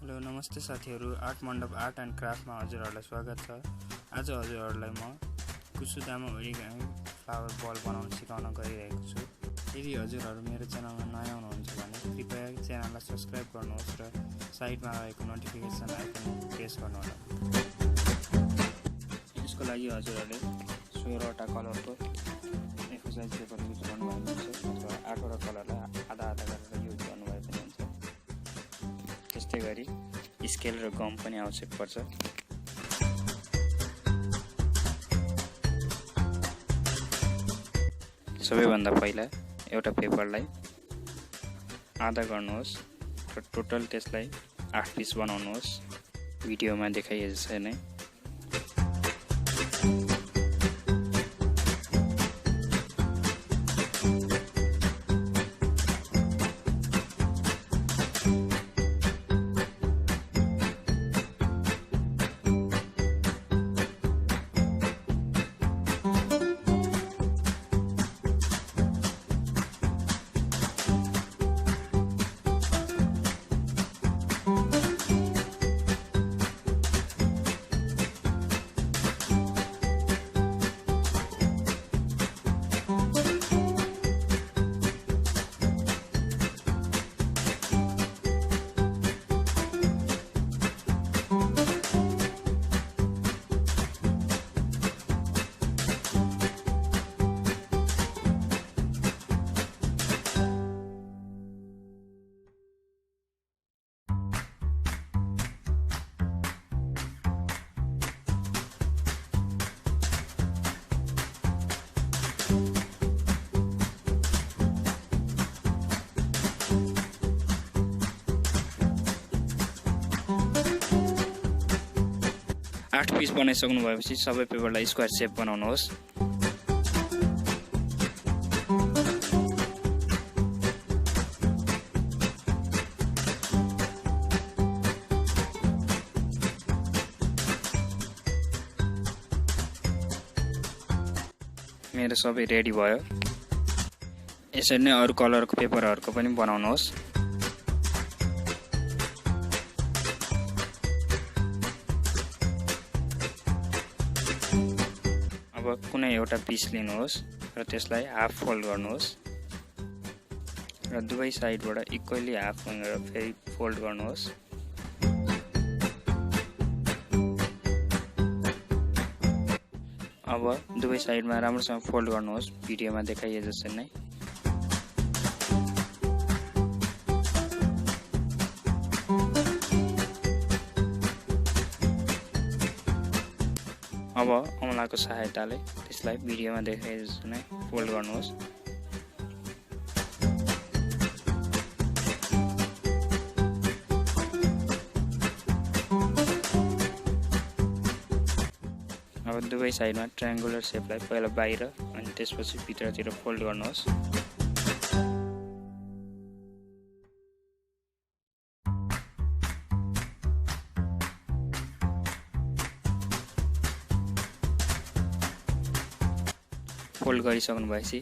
Hello नमस्ते साथीहरु, art मण्डप आर्ट एन्ड क्राफ्टमा हजुरहरुलाई स्वागत छ। आज हजुरहरुलाई म कुसुदामा ओरिगामी फ्लावर बल बनाउन सिकाउन गइरहेको छु। यदि हजुरहरु मेरो च्यानलमा नयाँ हुनुहुन्छ भने कृपया च्यानललाई सब्स्क्राइब गर्नुहोस् र साइडमा रहेको नोटिफिकेसन आइकन प्रेस गर्नुहोला। यसको लागि हजुरहरुले 16 वटा कलरको A4 पेपर युज गर्नुभएको हुन्छ अथवा 8 वटा कलरलाई आधा आधा गरेर युज गर्नुभएको हुन्छ। त्यस्तै गरी स्केल र गम पनि आवश्यक पर्छ। सबैभन्दा पहिला एउटा पेपरलाई आधा गर्नुहोस् र टोटल त्यसलाई 8 पिस बनाउनुहोस्, भिडियोमा देखाइए जस्तै नै। आठ पिस बनाइसक्नु भएपछि सबै पेपरलाई स्क्वायर शेप बनाउनुहोस्। मेरो सबै रेडी भयो। यसरी नै अरु कलरको पेपरहरुको पनि बनाउनुहोस्। अब कुनै एउटा पिस लिनुहोस् र त्यसलाई हाफ फोल्ड गर्नुहोस् र दुवै साइडबाट इक्वली हाफ गरेर फेरि फोल्ड गर्नुहोस्। अब दुवै साइडमा राम्रोसँग फोल्ड गर्नुहोस्, भिडियोमा देखाइए जस्तै नै। अब औँलाको सहायताले त्यसलाई भिडियोमा देखाए जस्तो नै फोल्ड गर्नुहोस्। अब दुवै साइडमा ट्रायंगुलर शेपलाई पहिला बाहिर अनि त्यसपछि भित्रतिर फोल्ड गर्नुहोस्। फोल्ड गरिसक्नु भएपछि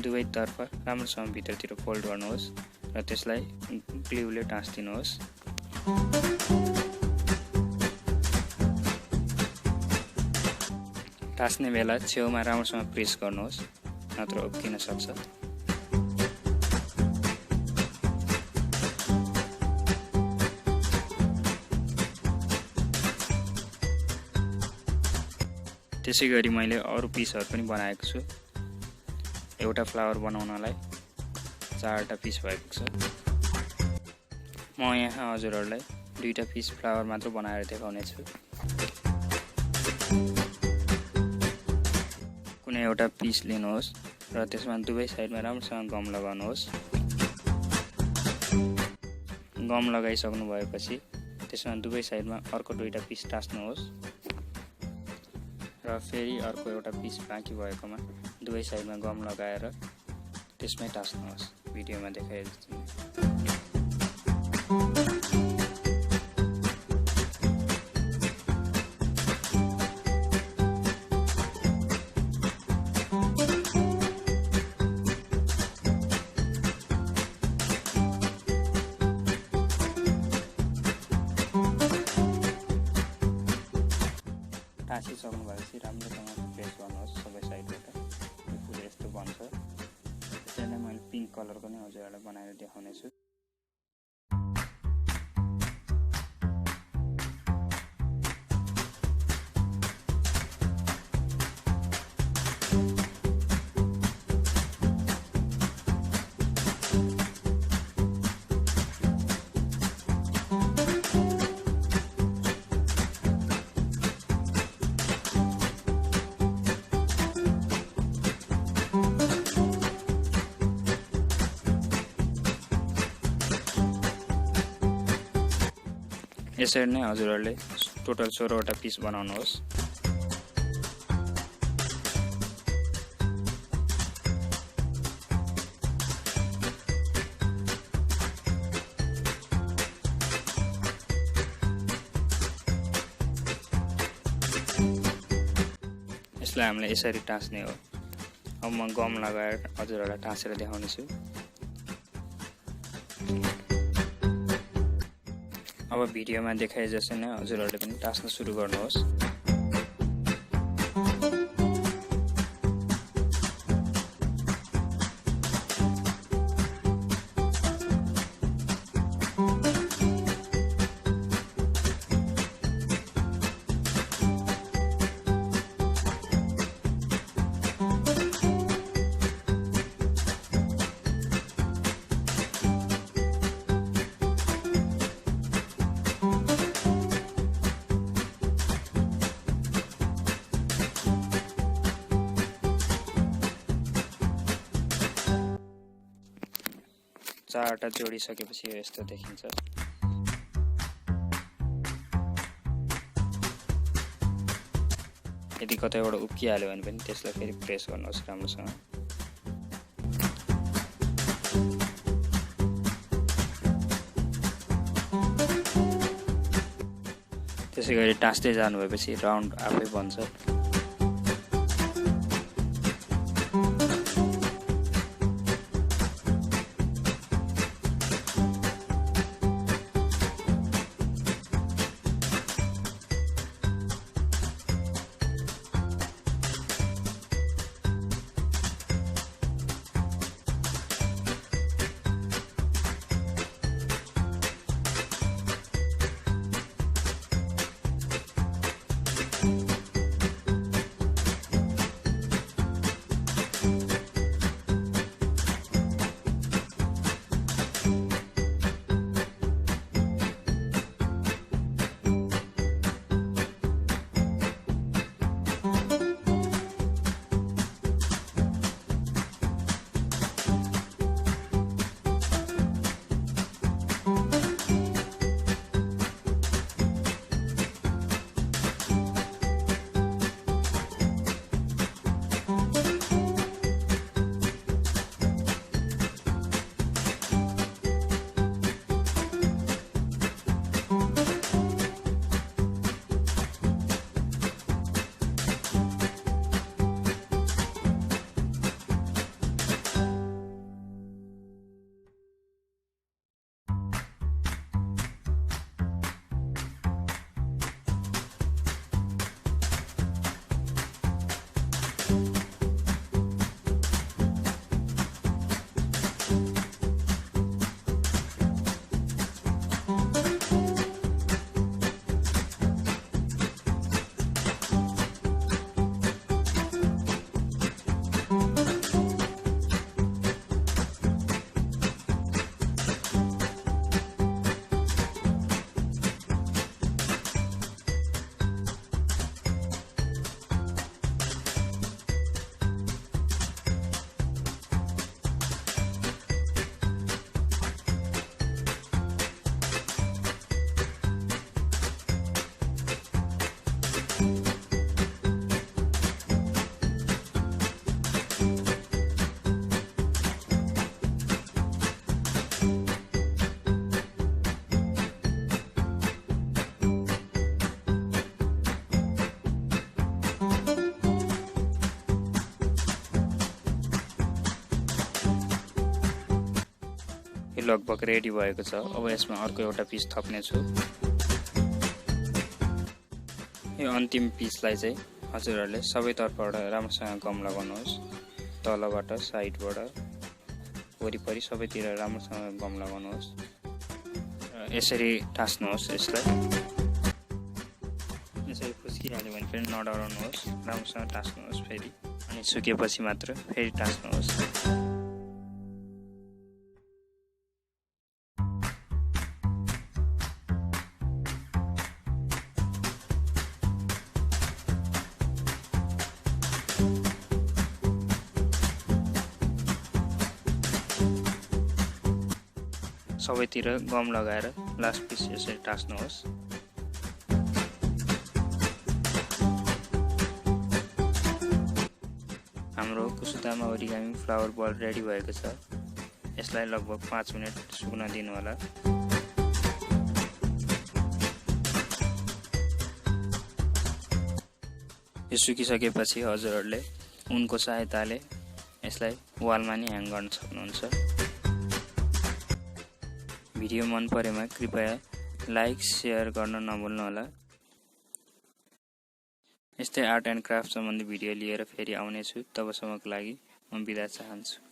दुवै तर्फ राम्रोसँग भित्रतिर फोल्ड गर्नुहोस् र त्यसलाई ग्लुले टाँस्दिनुहोस्। टाँस्ने बेला छेउमा राम्रोसँग प्रेस गर्नुहोस्, नत्र उक्किन सक्छ। त्यसैगरी मैले अरु पिसहरु पनि बनाएको छु। एउटा फ्लावर बनाउनलाई 4टा पिस भएको छ। म यहाँ हजुरहरुलाई 2टा पिस फ्लावर मात्र बनाएर देखाउने छु। कुनै एउटा पिस लिनुहोस् र त्यसमा दुवै साइडमा राम्रोसँग गम लगाउनुहोस्। गम लगाइसक्नु भएपछि त्यसमा दुवै साइडमा अर्को 2टा पिस टाँस्नुहोस् र फेरि अर्को एउटा पिस बाँकी भएकोमा दुवै साइडमा गम लगाएर त्यसमै टाँस्नुहोस्, भिडियोमा देखाए जस्तो। टाँसिसक्नु भएपछि राम्रोसँग प्रेस गर्नुहोस् सबै साइडबाट। यो फुल यस्तो बन्छ। त्यसैले मैले पिङ्क कलरको नै हजुरहरूलाई बनाएर देखाउने छु। यसरी नै हजुरहरूले टोटल 16 वटा पिस बनाउनुहोस्। यसलाई हामीले यसरी टाँस्ने हो। अब म गम लगाएर हजुरहरूलाई टाँसेर देखाउने छु। अब भिडियोमा देखाए जसै नै हजुरहरूले पनि टाँस्न सुरु गर्नुहोस्। चारवटा जोडिसकेपछि यो यस्तो देखिन्छ। यदि कतैबाट उक्किहाल्यो भने पनि त्यसलाई फेरि प्रेस गर्नुहोस् राम्रोसँग। त्यसै गरी टाँस्दै जानु भएपछि राउन्ड आफै बन्छ। लगभग रेडी भएको छ। अब यसमा अर्को एउटा पिस थप्ने छु। यो अन्तिम पिसलाई चाहिँ हजुरहरूले सबैतर्फबाट राम्रोसँग गम लगाउनुहोस्। तलबाट, साइडबाट, वरिपरि सबैतिर राम्रोसँग गम लगाउनुहोस्। यसरी टास्नुहोस्। यसलाई यसरी खुस्किहाल्यो भने फेरि नडराउनुहोस्, राम्रोसँग टास्नुहोस् फेरि, अनि सुकेपछि मात्र फेरि टास्नुहोस्। सबैतिर गम लगाएर लास्ट पिस यसरी टास्नुहोस्। हाम्रो कुसुदामा ओरिगामी फ्लावर बल रेडी भएको छ। यसलाई लगभग 5 मिनेट सुक्न दिनु होला। यो सुकिसकेपछि हजुरहरूले उनको सहायताले यसलाई वालमा नि ह्याङ गर्न सक्नुहुन्छ। भिडियो मन परेमा कृपया लाइक शेयर गर्न नभुल्नुहोला। यस्तै आर्ट एन्ड क्राफ्ट सम्बन्धी भिडियो लिएर फेरि आउनेछु। तबसम्मको लागि म बिदा चाहन्छु।